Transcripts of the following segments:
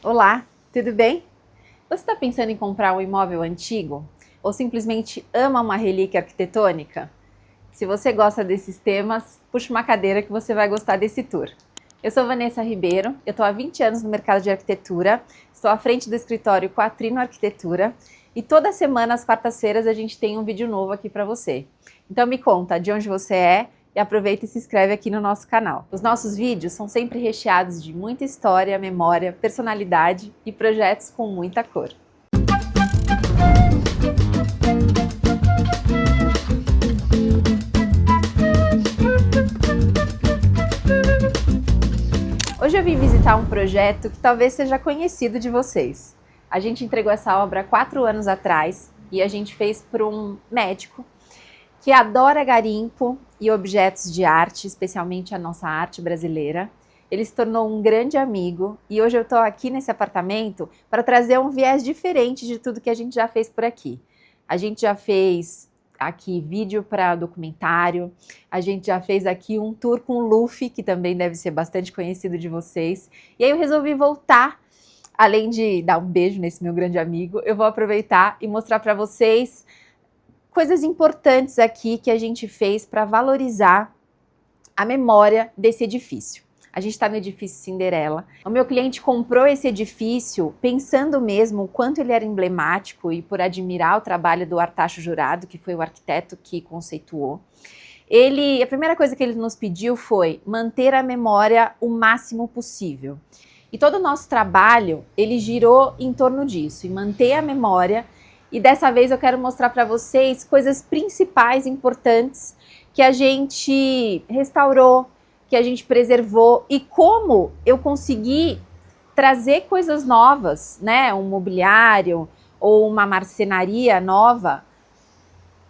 Olá, tudo bem? Você está pensando em comprar um imóvel antigo? Ou simplesmente ama uma relíquia arquitetônica? Se você gosta desses temas, puxa uma cadeira que você vai gostar desse tour. Eu sou Vanessa Ribeiro, eu estou há 20 anos no mercado de arquitetura, estou à frente do escritório Quatrino Arquitetura e toda semana, às quartas-feiras, a gente tem um vídeo novo aqui para você. Então me conta de onde você é e aproveita e se inscreve aqui no nosso canal. Os nossos vídeos são sempre recheados de muita história, memória, personalidade e projetos com muita cor. Hoje eu vim visitar um projeto que talvez seja conhecido de vocês. A gente entregou essa obra há 4 anos atrás e a gente fez para um médico que adora garimpo e objetos de arte, especialmente a nossa arte brasileira. Ele se tornou um grande amigo e hoje eu estou aqui nesse apartamento para trazer um viés diferente de tudo que a gente já fez por aqui. A gente já fez aqui vídeo para documentário, a gente já fez aqui um tour com o Luffy, que também deve ser bastante conhecido de vocês. E aí eu resolvi voltar, além de dar um beijo nesse meu grande amigo, eu vou aproveitar e mostrar para vocês coisas importantes aqui que a gente fez para valorizar a memória desse edifício. A gente está no edifício Cinderela. O meu cliente comprou esse edifício pensando mesmo o quanto ele era emblemático e por admirar o trabalho do Artacho Jurado, que foi o arquiteto que conceituou. A primeira coisa que ele nos pediu foi manter a memória o máximo possível. E todo o nosso trabalho, ele girou em torno disso, e manter a memória. E dessa vez eu quero mostrar para vocês coisas principais, importantes, que a gente restaurou, que a gente preservou e como eu consegui trazer coisas novas, né? Um mobiliário ou uma marcenaria nova,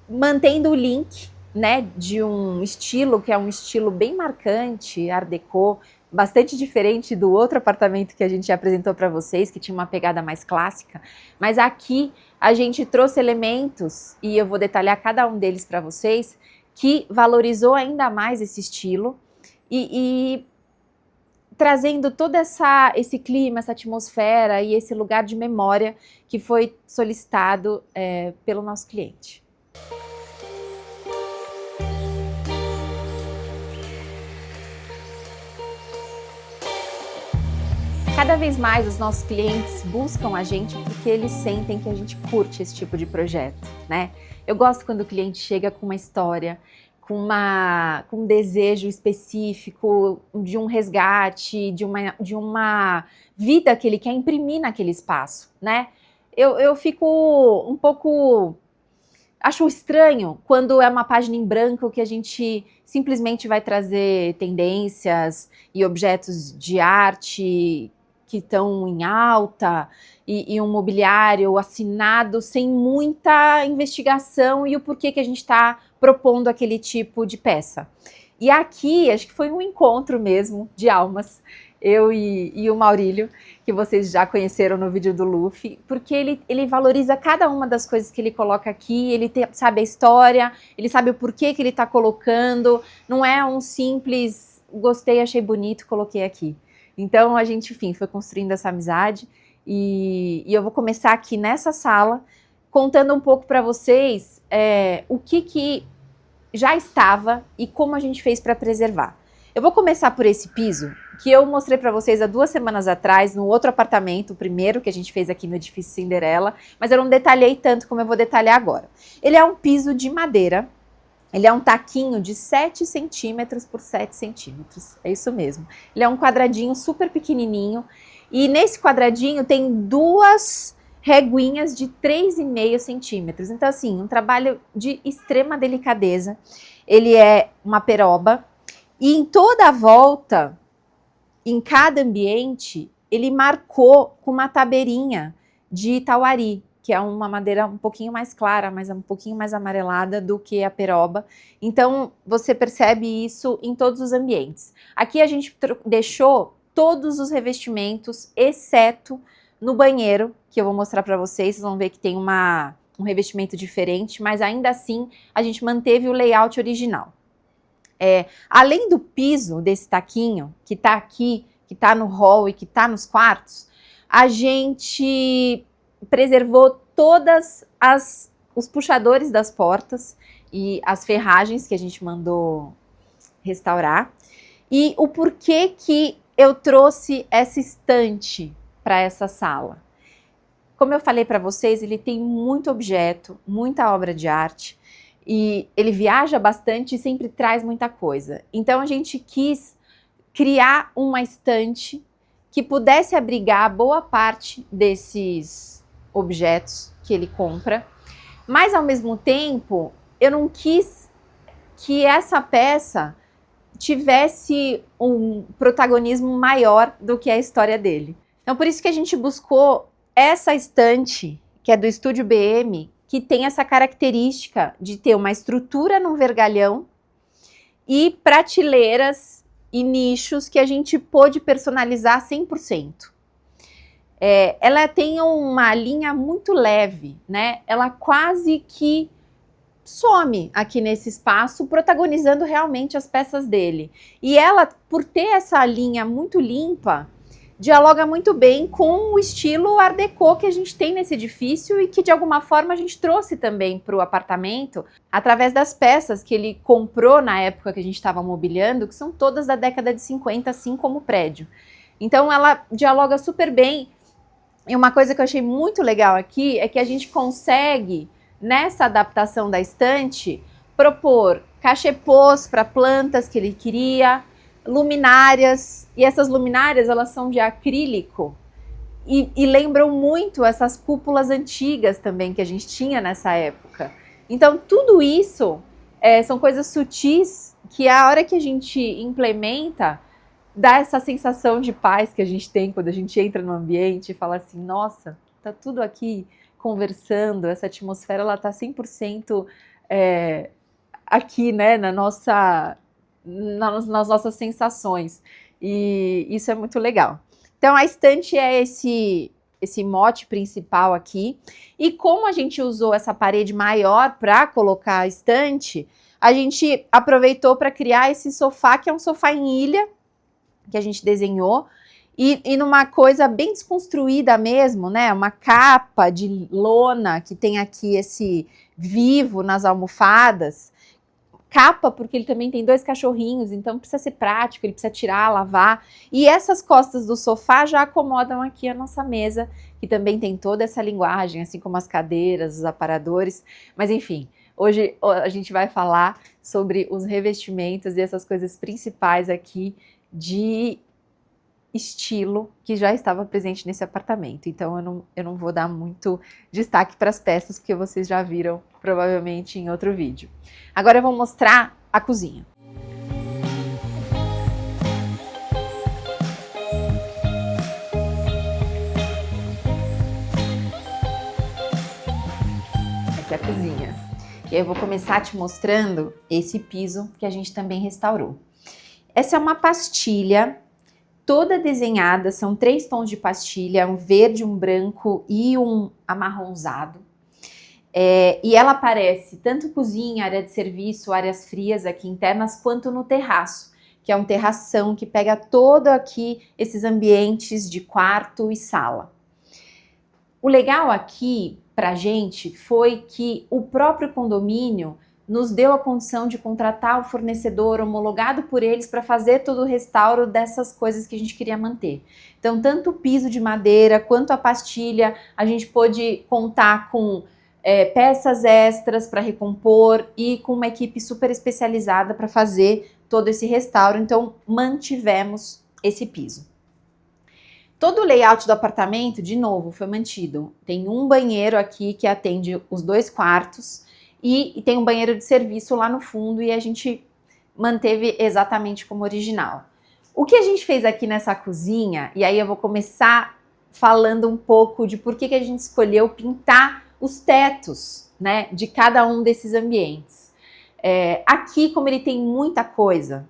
mantendo o link, né, de um estilo que é um estilo bem marcante, Art Deco, bastante diferente do outro apartamento que a gente apresentou para vocês, que tinha uma pegada mais clássica, mas aqui a gente trouxe elementos, e eu vou detalhar cada um deles para vocês, que valorizou ainda mais esse estilo e trazendo todo esse clima, essa atmosfera e esse lugar de memória que foi solicitado pelo nosso cliente. Cada vez mais os nossos clientes buscam a gente porque eles sentem que a gente curte esse tipo de projeto, né? Eu gosto quando o cliente chega com uma história, com um desejo específico, de um resgate, de uma vida que ele quer imprimir naquele espaço, né? Eu fico um pouco... Acho estranho quando é uma página em branco que a gente simplesmente vai trazer tendências e objetos de arte que estão em alta e um mobiliário assinado sem muita investigação e o porquê que a gente está propondo aquele tipo de peça. E aqui, acho que foi um encontro mesmo de almas, eu e o Maurílio, que vocês já conheceram no vídeo do Luffy, porque ele valoriza cada uma das coisas que ele coloca aqui, sabe a história, ele sabe o porquê que ele está colocando, não é um simples, gostei, achei bonito, coloquei aqui. Então a gente, enfim, foi construindo essa amizade e eu vou começar aqui nessa sala, contando um pouco para vocês o que já estava e como a gente fez para preservar. Eu vou começar por esse piso, que eu mostrei para vocês há 2 semanas atrás, no outro apartamento, o primeiro que a gente fez aqui no edifício Cinderela, mas eu não detalhei tanto como eu vou detalhar agora. Ele é um piso de madeira, ele é um taquinho de 7 centímetros por 7 centímetros, é isso mesmo. Ele é um quadradinho super pequenininho, e nesse quadradinho tem 2 reguinhas de 3,5 centímetros. Então, assim, um trabalho de extrema delicadeza. Ele é uma peroba, e em toda a volta, em cada ambiente, ele marcou com uma tabeirinha de tauari, que é uma madeira um pouquinho mais clara, mas um pouquinho mais amarelada do que a peroba. Então, você percebe isso em todos os ambientes. Aqui a gente deixou todos os revestimentos, exceto no banheiro, que eu vou mostrar para vocês. Vocês vão ver que tem um revestimento diferente, mas ainda assim a gente manteve o layout original. Além do piso desse taquinho, que está aqui, que está no hall e que está nos quartos, A gente preservou todas os puxadores das portas e as ferragens que a gente mandou restaurar. E o porquê que eu trouxe essa estante para essa sala. Como eu falei para vocês, ele tem muito objeto, muita obra de arte, e ele viaja bastante e sempre traz muita coisa. Então a gente quis criar uma estante que pudesse abrigar boa parte desses objetos que ele compra, mas ao mesmo tempo eu não quis que essa peça tivesse um protagonismo maior do que a história dele. Então por isso que a gente buscou essa estante, que é do Estúdio BM, que tem essa característica de ter uma estrutura num vergalhão e prateleiras e nichos que a gente pôde personalizar 100%. Ela tem uma linha muito leve, né? Ela quase que some aqui nesse espaço, protagonizando realmente as peças dele. E ela, por ter essa linha muito limpa, dialoga muito bem com o estilo Art Deco que a gente tem nesse edifício e que de alguma forma a gente trouxe também para o apartamento através das peças que ele comprou na época que a gente estava mobiliando, que são todas da década de 50, assim como o prédio. Então ela dialoga super bem. E uma coisa que eu achei muito legal aqui é que a gente consegue, nessa adaptação da estante, propor cachepôs para plantas que ele queria, luminárias, e essas luminárias elas são de acrílico e lembram muito essas cúpulas antigas também que a gente tinha nessa época. Então tudo isso são coisas sutis que a hora que a gente implementa dá essa sensação de paz que a gente tem quando a gente entra no ambiente e fala assim, nossa, tá tudo aqui conversando, essa atmosfera ela tá 100% aqui, né, nas nossas sensações, e isso é muito legal. Então a estante é esse mote principal aqui, e como a gente usou essa parede maior para colocar a estante, a gente aproveitou para criar esse sofá, que é um sofá em ilha, que a gente desenhou, e numa coisa bem desconstruída mesmo, né? Uma capa de lona que tem aqui esse vivo nas almofadas. Capa porque ele também tem 2 cachorrinhos, então precisa ser prático, ele precisa tirar, lavar. E essas costas do sofá já acomodam aqui a nossa mesa, que também tem toda essa linguagem, assim como as cadeiras, os aparadores. Mas enfim, hoje a gente vai falar sobre os revestimentos e essas coisas principais aqui de estilo que já estava presente nesse apartamento. Então eu não vou dar muito destaque para as peças, porque vocês já viram provavelmente em outro vídeo. Agora eu vou mostrar a cozinha. Essa é a cozinha. E aí eu vou começar te mostrando esse piso que a gente também restaurou. Essa é uma pastilha toda desenhada, são 3 tons de pastilha, um verde, um branco e um amarronzado. E ela aparece tanto cozinha, área de serviço, áreas frias aqui internas, quanto no terraço, que é um terração que pega todo aqui esses ambientes de quarto e sala. O legal aqui pra gente foi que o próprio condomínio nos deu a condição de contratar o fornecedor homologado por eles para fazer todo o restauro dessas coisas que a gente queria manter. Então, tanto o piso de madeira quanto a pastilha, a gente pôde contar com peças extras para recompor e com uma equipe super especializada para fazer todo esse restauro. Então, mantivemos esse piso. Todo o layout do apartamento, de novo, foi mantido. Tem um banheiro aqui que atende os 2 quartos, e tem um banheiro de serviço lá no fundo e a gente manteve exatamente como original. O que a gente fez aqui nessa cozinha, e aí eu vou começar falando um pouco de por que a gente escolheu pintar os tetos, né, de cada um desses ambientes. Aqui, como ele tem muita coisa,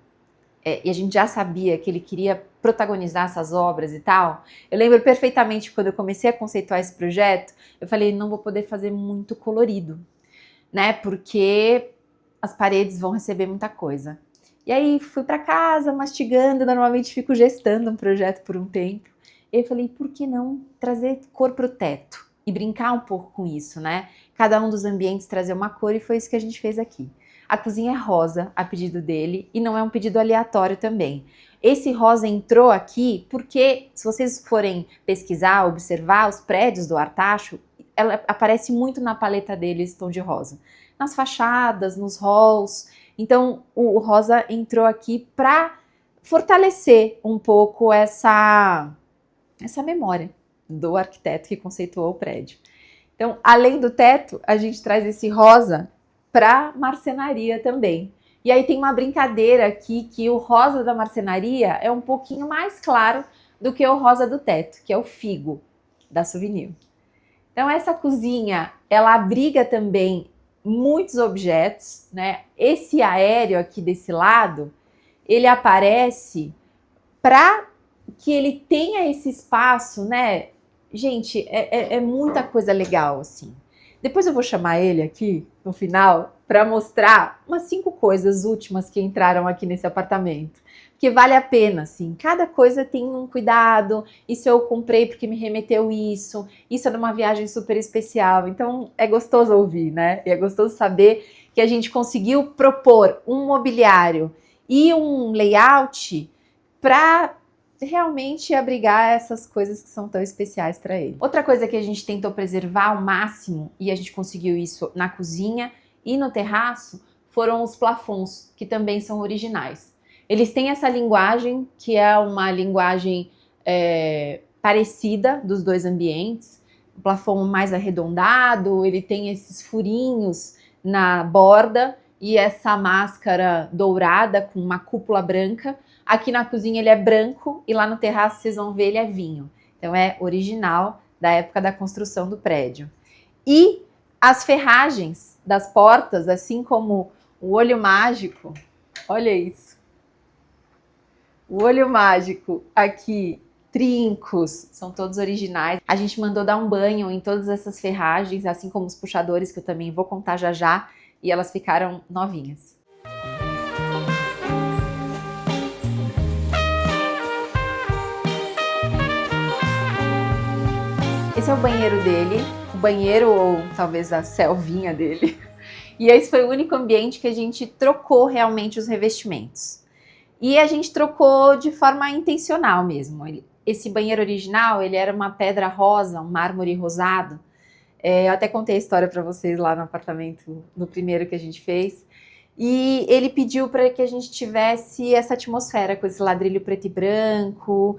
e a gente já sabia que ele queria protagonizar essas obras e tal, eu lembro perfeitamente quando eu comecei a conceituar esse projeto, eu falei, não vou poder fazer muito colorido, né? Porque as paredes vão receber muita coisa. E aí fui para casa mastigando, normalmente fico gestando um projeto por um tempo. Eu falei, por que não trazer cor para o teto e brincar um pouco com isso, né? Cada um dos ambientes trazer uma cor e foi isso que a gente fez aqui. A cozinha é rosa, a pedido dele, e não é um pedido aleatório também. Esse rosa entrou aqui porque, se vocês forem pesquisar, observar os prédios do Artacho, ela aparece muito na paleta deles, tom de rosa. Nas fachadas, nos halls. Então, o rosa entrou aqui para fortalecer um pouco essa memória do arquiteto que conceituou o prédio. Então, além do teto, a gente traz esse rosa para marcenaria também. E aí tem uma brincadeira aqui que o rosa da marcenaria é um pouquinho mais claro do que o rosa do teto, que é o figo da Souvenir. Então essa cozinha, ela abriga também muitos objetos, né? Esse aéreo aqui desse lado, ele aparece para que ele tenha esse espaço, né? Gente, é muita coisa legal, assim. Depois eu vou chamar ele aqui, no final, para mostrar umas 5 coisas últimas que entraram aqui nesse apartamento. Porque vale a pena, assim. Cada coisa tem um cuidado. Isso eu comprei porque me remeteu isso. Isso é de uma viagem super especial. Então, é gostoso ouvir, né? E é gostoso saber que a gente conseguiu propor um mobiliário e um layout para realmente abrigar essas coisas que são tão especiais para ele. Outra coisa que a gente tentou preservar ao máximo, e a gente conseguiu isso na cozinha e no terraço, foram os plafons, que também são originais. Eles têm essa linguagem, que é uma linguagem parecida dos dois ambientes, o plafond mais arredondado, ele tem esses furinhos na borda e essa máscara dourada com uma cúpula branca. Aqui na cozinha ele é branco e lá no terraço vocês vão ver ele é vinho. Então é original da época da construção do prédio. E as ferragens das portas, assim como o olho mágico, olha isso. O olho mágico aqui, trincos, são todos originais. A gente mandou dar um banho em todas essas ferragens, assim como os puxadores, que eu também vou contar já já, e elas ficaram novinhas. Esse é o banheiro dele, o banheiro ou talvez a selvinha dele. E esse foi o único ambiente que a gente trocou realmente os revestimentos. E a gente trocou de forma intencional mesmo. Esse banheiro original, ele era uma pedra rosa, um mármore rosado. Eu até contei a história para vocês lá no apartamento, no primeiro que a gente fez. E ele pediu para que a gente tivesse essa atmosfera com esse ladrilho preto e branco,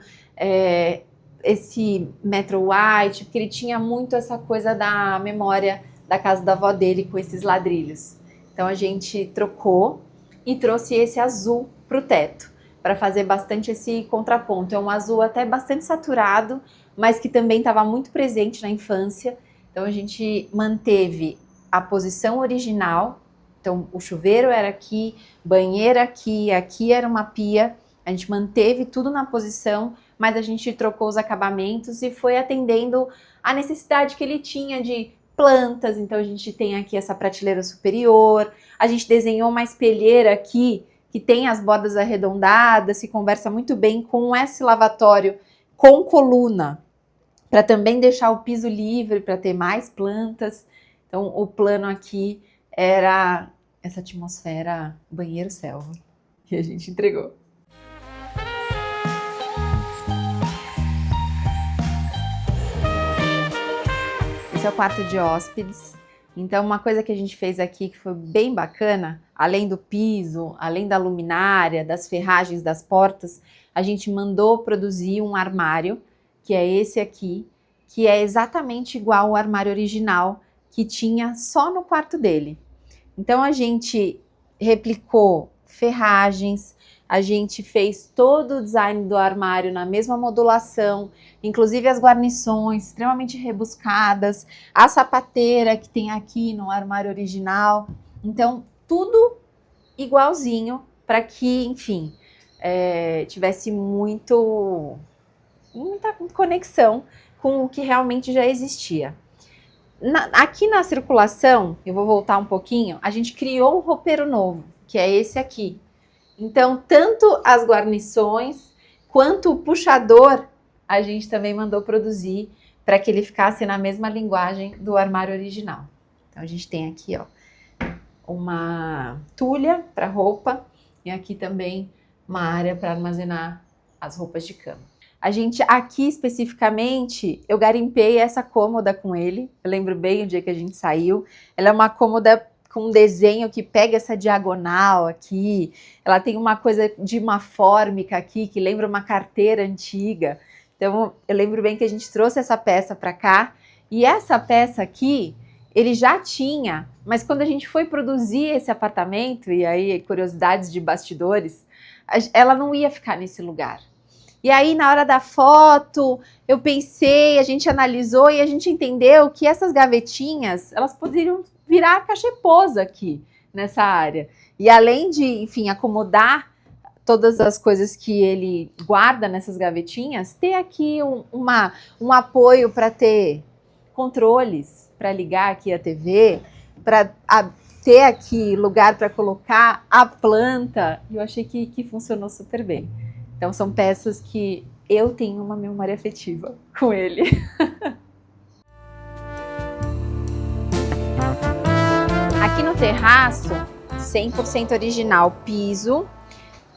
esse metro white, porque ele tinha muito essa coisa da memória da casa da avó dele com esses ladrilhos. Então a gente trocou e trouxe esse azul para o teto, para fazer bastante esse contraponto. É um azul até bastante saturado, mas que também estava muito presente na infância. Então a gente manteve a posição original. Então o chuveiro era aqui, banheiro aqui, aqui era uma pia. A gente manteve tudo na posição, mas a gente trocou os acabamentos e foi atendendo a necessidade que ele tinha de plantas. Então a gente tem aqui essa prateleira superior, a gente desenhou uma espelheira aqui que tem as bordas arredondadas, se conversa muito bem com esse lavatório com coluna, para também deixar o piso livre, para ter mais plantas. Então o plano aqui era essa atmosfera banheiro selva, e a gente entregou. Esse é o quarto de hóspedes. Então, uma coisa que a gente fez aqui que foi bem bacana, além do piso, além da luminária, das ferragens das portas, a gente mandou produzir um armário, que é esse aqui, que é exatamente igual ao armário original que tinha só no quarto dele. Então, a gente replicou ferragens, a gente fez todo o design do armário na mesma modulação, inclusive as guarnições extremamente rebuscadas, a sapateira que tem aqui no armário original. Então, tudo igualzinho para que, enfim, tivesse muita conexão com o que realmente já existia. Aqui na circulação, eu vou voltar um pouquinho, a gente criou um roupeiro novo, que é esse aqui. Então, tanto as guarnições quanto o puxador a gente também mandou produzir para que ele ficasse na mesma linguagem do armário original. Então a gente tem aqui, ó, uma tulha para roupa e aqui também uma área para armazenar as roupas de cama. A gente, aqui especificamente, eu garimpei essa cômoda com ele. Eu lembro bem o dia que a gente saiu. Ela é uma cômoda com um desenho que pega essa diagonal aqui. Ela tem uma coisa de uma fórmica aqui, que lembra uma carteira antiga. Então, eu lembro bem que a gente trouxe essa peça para cá. E essa peça aqui, ele já tinha, mas quando a gente foi produzir esse apartamento, e aí curiosidades de bastidores, ela não ia ficar nesse lugar. E aí, na hora da foto, eu pensei, a gente analisou e a gente entendeu que essas gavetinhas, elas poderiam virar cachepôs aqui, nessa área. E além de, enfim, acomodar todas as coisas que ele guarda nessas gavetinhas, ter aqui um apoio para ter controles, para ligar aqui a TV, para ter aqui lugar para colocar a planta. Eu achei que funcionou super bem. Então são peças que eu tenho uma memória afetiva com ele. Aqui no terraço, 100% original, piso,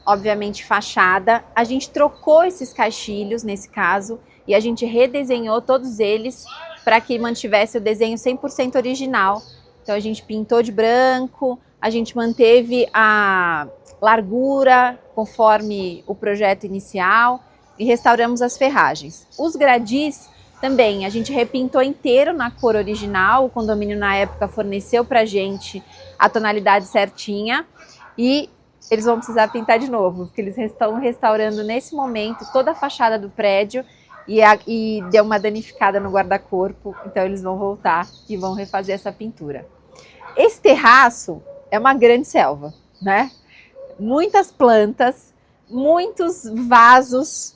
obviamente fachada. A gente trocou esses caixilhos nesse caso e a gente redesenhou todos eles para que mantivesse o desenho 100% original. Então a gente pintou de branco, a gente manteve a largura conforme o projeto inicial e restauramos as ferragens. Os gradis também, a gente repintou inteiro na cor original, o condomínio na época forneceu pra gente a tonalidade certinha e eles vão precisar pintar de novo, porque eles estão restaurando nesse momento toda a fachada do prédio e deu uma danificada no guarda-corpo, então eles vão voltar e vão refazer essa pintura. Esse terraço é uma grande selva, né? Muitas plantas, muitos vasos,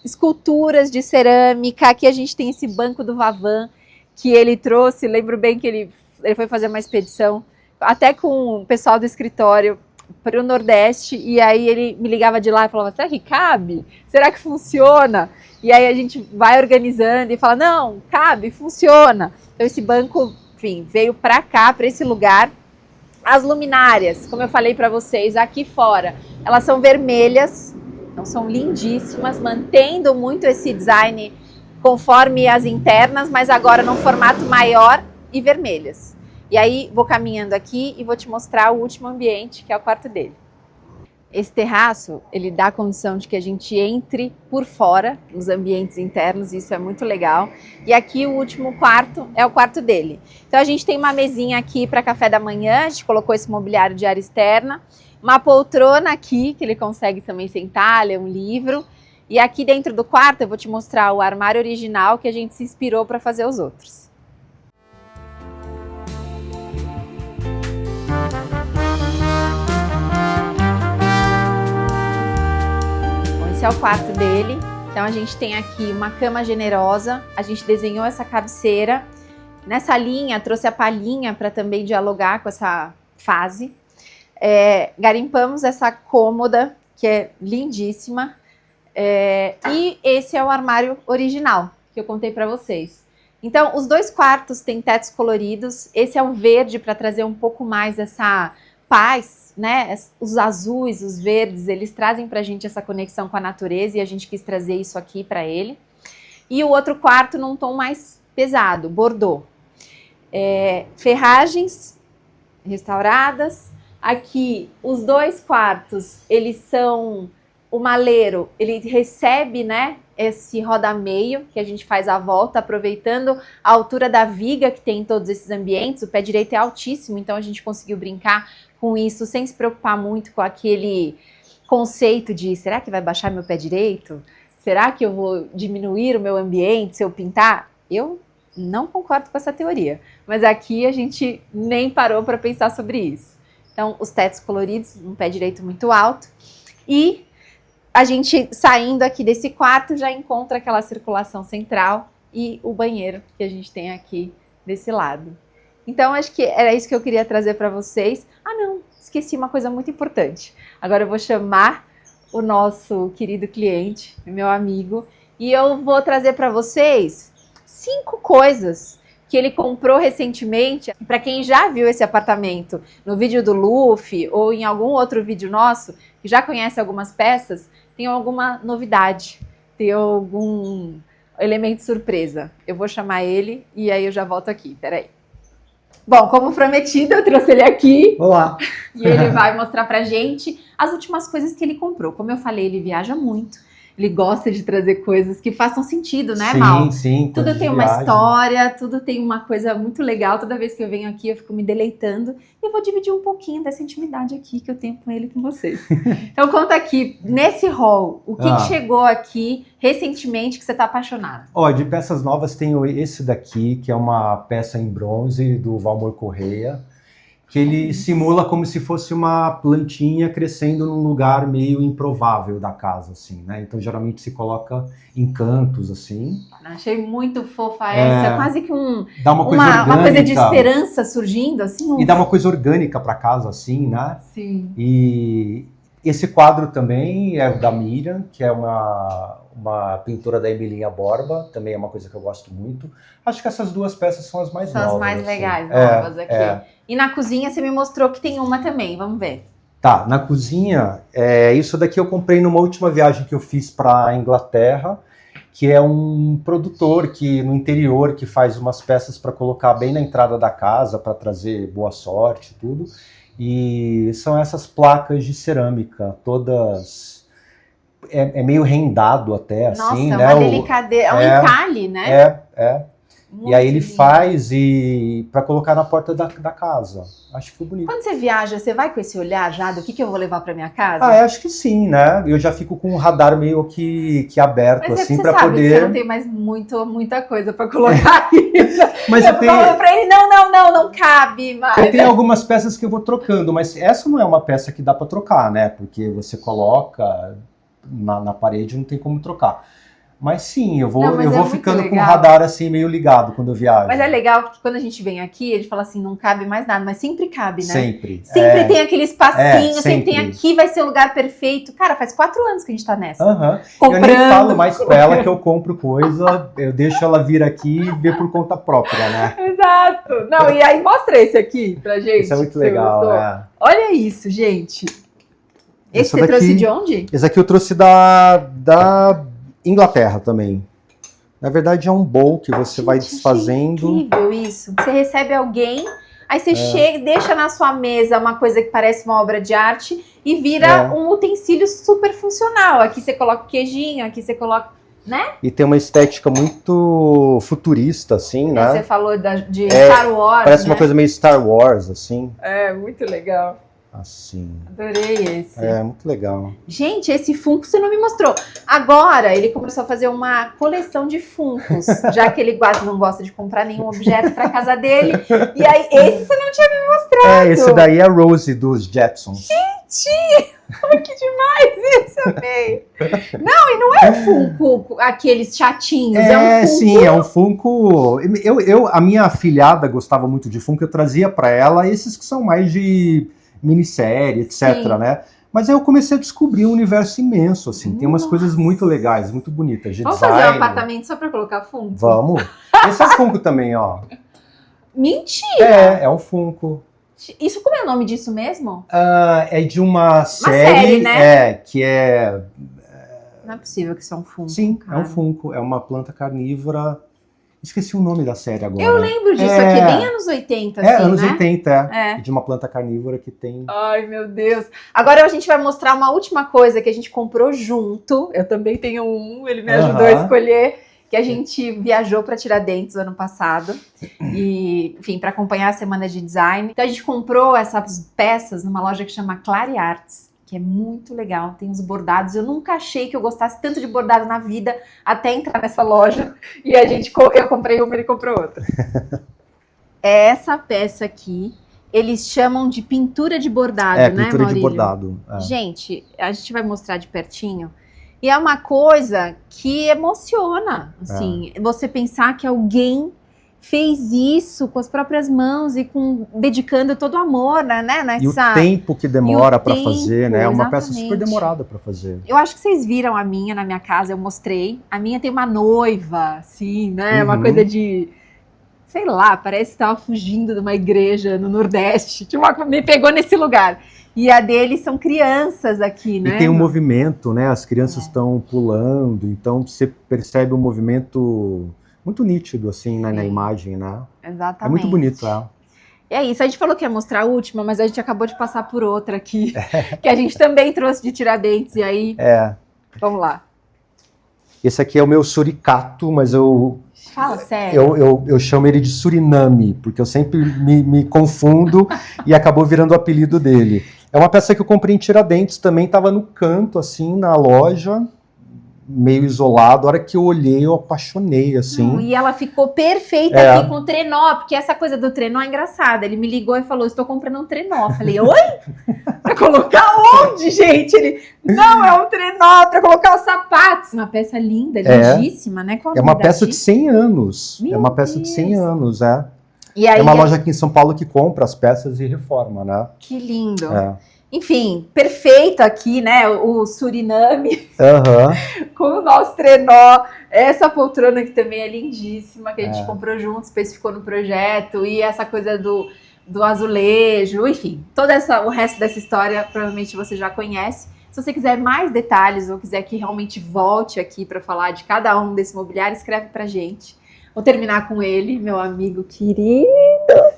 esculturas de cerâmica. Aqui a gente tem esse banco do Vavan que ele trouxe. Lembro bem que ele foi fazer uma expedição até com o pessoal do escritório para o Nordeste, e aí ele me ligava de lá e falava, será que cabe? Será que funciona? E aí a gente vai organizando e fala, não, cabe, funciona. Então esse banco, enfim, veio para cá, para esse lugar. As luminárias, como eu falei para vocês, aqui fora, elas são vermelhas, então são lindíssimas, mantendo muito esse design conforme as internas, mas agora num formato maior e vermelhas. E aí vou caminhando aqui e vou te mostrar o último ambiente, que é o quarto dele. Esse terraço, ele dá a condição de que a gente entre por fora, nos ambientes internos, isso é muito legal. E aqui o último quarto é o quarto dele. Então a gente tem uma mesinha aqui para café da manhã, a gente colocou esse mobiliário de área externa, uma poltrona aqui, que ele consegue também sentar, ler um livro. E aqui dentro do quarto eu vou te mostrar o armário original que a gente se inspirou para fazer os outros. Esse é o quarto dele. Então a gente tem aqui uma cama generosa, a gente desenhou essa cabeceira. Nessa linha, trouxe a palhinha para também dialogar com essa fase. Garimpamos essa cômoda, que é lindíssima. E esse é o armário original, que eu contei para vocês. Então, os dois quartos têm tetos coloridos. Esse é o verde para trazer um pouco mais essa paz, né? Os azuis, os verdes, eles trazem pra gente essa conexão com a natureza e a gente quis trazer isso aqui para ele. E o outro quarto num tom mais pesado, bordô. Ferragens restauradas. Aqui, os dois quartos, eles são... O maleiro, ele recebe, né, esse rodameio que a gente faz à volta, aproveitando a altura da viga que tem em todos esses ambientes. O pé direito é altíssimo, então a gente conseguiu brincar com isso sem se preocupar muito com aquele conceito de será que vai baixar meu pé direito? Será que eu vou diminuir o meu ambiente se eu pintar? Eu não concordo com essa teoria, mas aqui a gente nem parou para pensar sobre isso. Então, os tetos coloridos, um pé direito muito alto, e a gente saindo aqui desse quarto já encontra aquela circulação central e o banheiro que a gente tem aqui desse lado. Então, acho que era isso que eu queria trazer para vocês. Ah, não, esqueci uma coisa muito importante. Agora eu vou chamar o nosso querido cliente, meu amigo, E eu vou trazer para vocês 5 coisas que ele comprou recentemente. Para quem já viu esse apartamento no vídeo do Luffy ou em algum outro vídeo nosso, que já conhece algumas peças, tem alguma novidade, tem algum elemento surpresa. Eu vou chamar ele e aí eu já volto aqui, peraí. Bom, como prometido, eu trouxe ele aqui. Olá! E ele vai mostrar pra gente as últimas coisas que ele comprou. Como eu falei, ele viaja muito. Ele gosta de trazer coisas que façam sentido, né, Mal? Sim. Tudo tem uma história, tudo tem uma coisa muito legal. Toda vez que eu venho aqui, eu fico me deleitando. E eu vou dividir um pouquinho dessa intimidade aqui que eu tenho com ele e com vocês. Então, conta aqui, nesse hall, o que chegou aqui recentemente que você tá apaixonado? Ó, de peças novas tenho esse daqui, que é uma peça em bronze do Valmor Correia, que ele simula como se fosse uma plantinha crescendo num lugar meio improvável da casa, assim, né? Então, geralmente se coloca em cantos, assim. Achei muito fofa essa, quase que dá uma coisa de esperança surgindo, assim. E dá uma coisa orgânica para casa, assim, né? Sim. E esse quadro também é da Miriam, que é uma pintura da Emilinha Borba, também é uma coisa que eu gosto muito. Acho que essas duas peças são as mais novas. São as mais assim. legais, novas aqui. E na cozinha você me mostrou que tem uma também, vamos ver. Tá, na cozinha, isso daqui eu comprei numa última viagem que eu fiz para a Inglaterra, que é um produtor que no interior que faz umas peças para colocar bem na entrada da casa, para trazer boa sorte e tudo. E são essas placas de cerâmica, todas... É meio rendado até, nossa, assim, né? Nossa, é uma delicadeza, é um entalhe, né? Muito e aí ele lindo. Faz para colocar na porta da casa. Acho que ficou bonito. Quando você viaja, você vai com esse olhar já do que eu vou levar para minha casa? Acho que sim, né? Eu já fico com o radar meio que aberto, mas assim, para poder... Que você não tem mais muita coisa para colocar aí. Mas eu falo para ele, não cabe mais. Eu tenho algumas peças que eu vou trocando, mas essa não é uma peça que dá para trocar, né? Porque você coloca na parede, não tem como trocar. Mas sim, eu vou ficando com o radar assim meio ligado quando eu viajo. Mas é legal porque quando a gente vem aqui, ele fala assim, não cabe mais nada, mas sempre cabe, né? Sempre. Sempre tem aquele espacinho, sempre tem aqui, vai ser o lugar perfeito. Cara, faz 4 anos que a gente tá nessa. Eu nem falo mais pra ela que eu compro coisa, eu deixo ela vir aqui e ver por conta própria, né? Exato. Não, e aí mostra esse aqui pra gente. Isso é muito legal, Olha isso, gente. Esse você trouxe de onde? Esse aqui eu trouxe da Inglaterra também. Na verdade é um bowl que você vai desfazendo. É incrível isso. Você recebe alguém, aí você chega, deixa na sua mesa uma coisa que parece uma obra de arte e vira um utensílio super funcional. Aqui você coloca o queijinho, aqui você coloca, né? E tem uma estética muito futurista, assim, né? Você falou de Star Wars, parece uma coisa meio Star Wars, assim. É, muito legal. Assim. Adorei esse. É, muito legal. Gente, esse Funko você não me mostrou. Agora, ele começou a fazer uma coleção de Funkos, já que ele quase não gosta de comprar nenhum objeto para casa dele. E aí, esse você não tinha me mostrado. Esse daí é a Rose dos Jetsons. Gente, que demais isso, amei. Não, e não é um Funko, aqueles chatinhos, é um Funko. Sim, é um Funko. A minha afilhada gostava muito de Funko, eu trazia para ela esses que são mais de minissérie, etc, né? Mas aí eu comecei a descobrir um universo imenso, assim. Tem umas coisas muito legais, muito bonitas. Vamos fazer um apartamento só pra colocar Funko? Vamos. Esse é um Funko também, ó. Mentira! É um Funko. Isso, como é o nome disso mesmo? É de uma série, né? Que é... Não é possível que isso é um Funko. Sim, cara. É um Funko. É uma planta carnívora. Esqueci o nome da série agora. Eu lembro disso aqui, bem anos 80, assim, anos né? 80, de uma planta carnívora que tem... Ai, meu Deus. Agora a gente vai mostrar uma última coisa que a gente comprou junto. Eu também tenho um, ele me ajudou a escolher, que a gente viajou para Tiradentes ano passado. E, enfim, para acompanhar a semana de design. Então a gente comprou essas peças numa loja que chama Clare Arts, que é muito legal, tem os bordados. Eu nunca achei que eu gostasse tanto de bordado na vida, até entrar nessa loja. E eu comprei uma e ele comprou outra. Essa peça aqui, eles chamam de pintura de bordado, né, Maurílio? Pintura de bordado. Gente, a gente vai mostrar de pertinho. E é uma coisa que emociona, assim, você pensar que alguém fez isso com as próprias mãos e dedicando todo o amor, né? E o tempo que demora para fazer, né? É uma peça super demorada para fazer. Eu acho que vocês viram a minha na minha casa, eu mostrei. A minha tem uma noiva, assim, né? Uma coisa de... sei lá, parece que estava fugindo de uma igreja no Nordeste. Tipo, me pegou nesse lugar. E a deles são crianças aqui, né? E tem um movimento, né? As crianças estão pulando, então você percebe um movimento muito nítido, assim, né, na imagem, né? Exatamente. É muito bonito, é. E é isso, a gente falou que ia mostrar a última, mas a gente acabou de passar por outra aqui, que a gente também trouxe de Tiradentes, e aí... Vamos lá. Esse aqui é o meu suricato, mas eu... Fala sério. Eu chamo ele de Suriname, porque eu sempre me confundo e acabou virando o apelido dele. É uma peça que eu comprei em Tiradentes, também estava no canto, assim, na loja, meio isolado. A hora que eu olhei, eu apaixonei, assim. E ela ficou perfeita aqui com o trenó, porque essa coisa do trenó é engraçada. Ele me ligou e falou, estou comprando um trenó. Eu falei, oi? Pra colocar onde, gente? Ele, não, é um trenó pra colocar os sapatos. Uma peça linda, lindíssima, né? É uma peça de 100 anos. É uma peça de 100 anos, E aí, é uma loja aqui em São Paulo que compra as peças e reforma, né? Que lindo. Enfim, perfeito aqui, né? O Suriname com o nosso trenó. Essa poltrona que também é lindíssima, que a gente comprou junto, especificou no projeto. E essa coisa do azulejo, enfim. O resto dessa história provavelmente você já conhece. Se você quiser mais detalhes ou quiser que realmente volte aqui para falar de cada um desse mobiliário, escreve pra gente. Vou terminar com ele, meu amigo querido.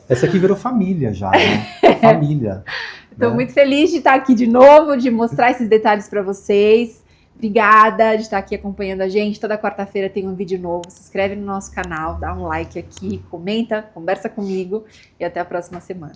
Essa aqui virou família já, né? Família. Estou muito feliz de estar aqui de novo, de mostrar esses detalhes para vocês. Obrigada de estar aqui acompanhando a gente. Toda quarta-feira tem um vídeo novo. Se inscreve no nosso canal, dá um like aqui, comenta, conversa comigo e até a próxima semana.